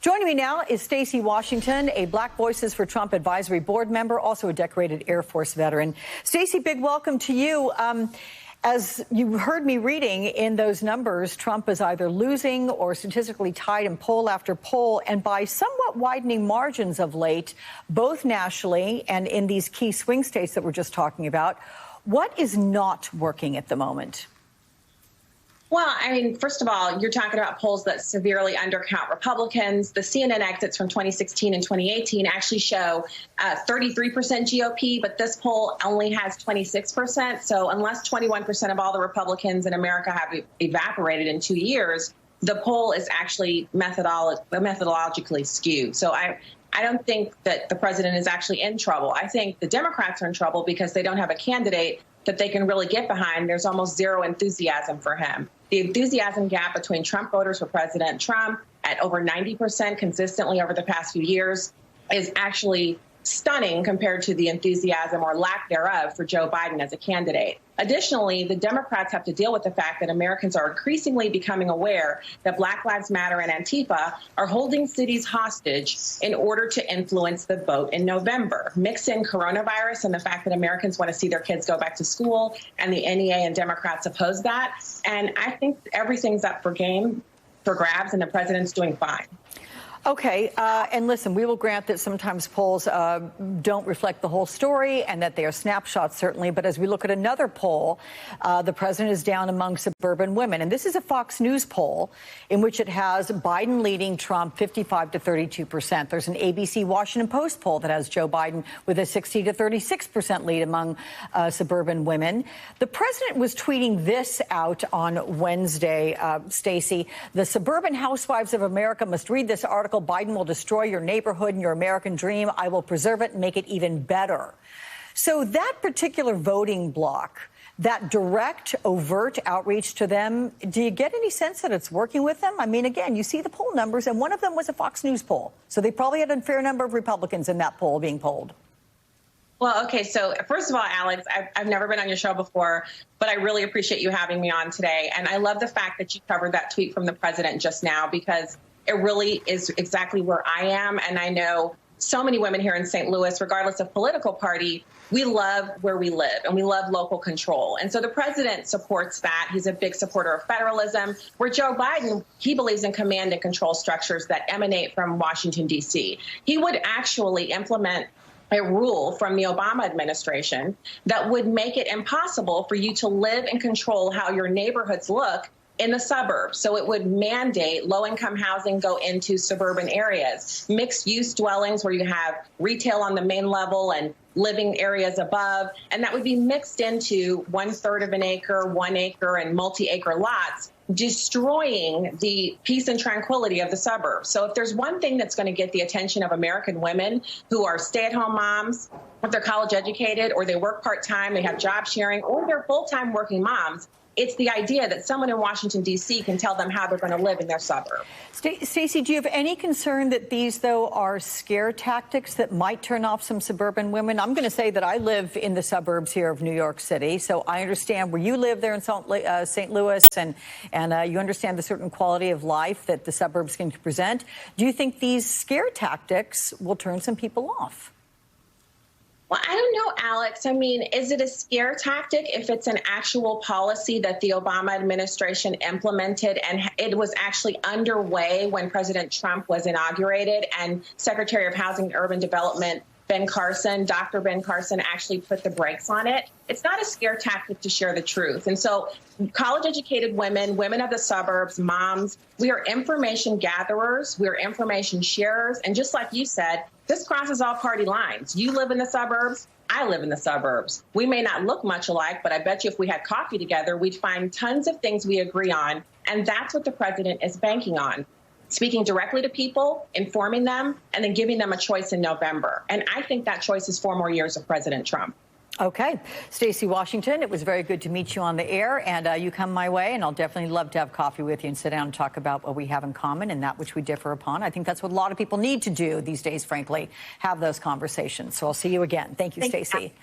Joining me now is Stacy Washington, a Black Voices for Trump Advisory Board member, also a decorated Air Force veteran. Stacy, big welcome to you. As you heard me reading in those numbers, Trump is either losing or statistically tied in poll after poll, and by somewhat widening margins of late, both nationally and in these key swing states that we're just talking about. What is not working at the moment? Well, I mean, first of all, you're talking about polls that severely undercount Republicans. The CNN exits from 2016 and 2018 actually show 33% GOP, but this poll only has 26%. So unless 21% of all the Republicans in America have evaporated in 2 years, the poll is actually methodologically skewed. So I don't think that the president is actually in trouble. I think the Democrats are in trouble because they don't have a candidate that they can really get behind. There's almost zero enthusiasm for him. The enthusiasm gap between Trump voters for President Trump at over 90% consistently over the past few years is actually stunning compared to the enthusiasm or lack thereof for Joe Biden as a candidate. Additionally, the Democrats have to deal with the fact that Americans are increasingly becoming aware that Black Lives Matter and Antifa are holding cities hostage in order to influence the vote in November. Mix in coronavirus and the fact that Americans want to see their kids go back to school, and the NEA and Democrats oppose that. And I think everything's up for grabs, and the president's doing fine. Okay, and listen, we will grant that sometimes polls don't reflect the whole story and that they are snapshots, certainly. But as we look at another poll, the president is down among suburban women. And this is a Fox News poll in which it has Biden leading Trump 55 to 32%. There's an ABC Washington Post poll that has Joe Biden with a 60 to 36% lead among suburban women. The president was tweeting this out on Wednesday, Stacey. The suburban housewives of America must read this article. Biden will destroy your neighborhood and your American dream. I will preserve it and make it even better. So that particular voting bloc, that direct, overt outreach to them, do you get any sense that it's working with them? I mean, again, you see the poll numbers, and one of them was a Fox News poll. So they probably had a fair number of Republicans in that poll being polled. Well, okay, so first of all, Alex, I've never been on your show before, but I really appreciate you having me on today. And I love the fact that you covered that tweet from the president just now, because it really is exactly where I am. And I know so many women here in St. Louis, regardless of political party, we love where we live and we love local control. And so the president supports that. He's a big supporter of federalism, where Joe Biden, he believes in command and control structures that emanate from Washington, D.C. He would actually implement a rule from the Obama administration that would make it impossible for you to live and control how your neighborhoods look in the suburbs. So it would mandate low-income housing go into suburban areas, mixed-use dwellings where you have retail on the main level and living areas above, and that would be mixed into 1/3 of an acre, 1 acre, and multi-acre lots, destroying the peace and tranquility of the suburbs. So if there's one thing that's going to get the attention of American women who are stay-at-home moms, if they're college educated, or they work part-time, they have job sharing, or they're full-time working moms, it's the idea that someone in Washington, D.C. can tell them how they're going to live in their suburb. Stacey, do you have any concern that these, though, are scare tactics that might turn off some suburban women? I'm going to say that I live in the suburbs here of New York City, so I understand where you live there in St. Louis, and you understand the certain quality of life that the suburbs can present. Do you think these scare tactics will turn some people off? Well, I don't know, Alex. I mean, is it a scare tactic if it's an actual policy that the Obama administration implemented and it was actually underway when President Trump was inaugurated and Secretary of Housing and Urban Development Dr. Ben Carson actually put the brakes on it? It's not a scare tactic to share the truth. And so college-educated women, women of the suburbs, moms, we are information gatherers, we are information sharers. And just like you said, this crosses all party lines. You live in the suburbs. I live in the suburbs. We may not look much alike, but I bet you if we had coffee together, we'd find tons of things we agree on. And that's what the president is banking on. Speaking directly to people, informing them, and then giving them a choice in November. And I think that choice is 4 more years of President Trump. Okay. Stacy Washington, it was very good to meet you on the air, and you come my way, and I'll definitely love to have coffee with you and sit down and talk about what we have in common and that which we differ upon. I think that's what a lot of people need to do these days, frankly, have those conversations. So I'll see you again. Thank you, Stacy.